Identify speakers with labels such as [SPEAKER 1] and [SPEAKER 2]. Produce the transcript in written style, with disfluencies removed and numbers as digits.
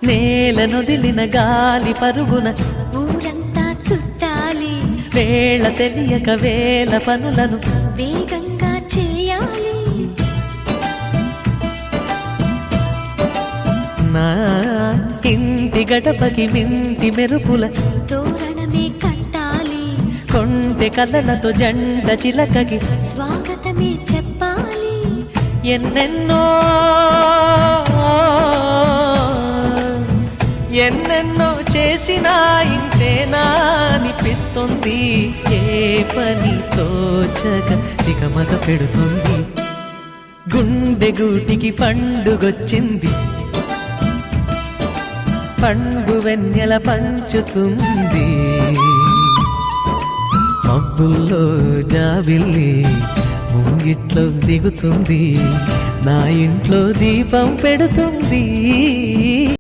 [SPEAKER 1] నేలనొదిలిన గాలి పరుగున
[SPEAKER 2] ఊరంతా చుట్టాలి,
[SPEAKER 1] వేళ తెలియక వేల పనులను
[SPEAKER 2] వేగంగా చేయాలి.
[SPEAKER 1] నా ఇంటి గడపకి మింటి మెరుపుల
[SPEAKER 2] తోరణమే కట్టాలి,
[SPEAKER 1] కొంటె కళ్ళలతో జంట చిలకకి
[SPEAKER 2] స్వాగతమే చెప్పాలి.
[SPEAKER 1] ఎన్నెన్నో ఎన్నెన్నో చేసినా ఇంతేనా అనిపిస్తుంది. ఏ పని తోచక దిగమగ పెడుతుంది. గుండె గూటికి పండుగొచ్చింది, పండు వెన్నెల పంచుతుంది. మబ్బుల్లో జాబిల్లి ముంగిట్లో దిగుతుంది, నా ఇంట్లో దీపం పెడుతుంది.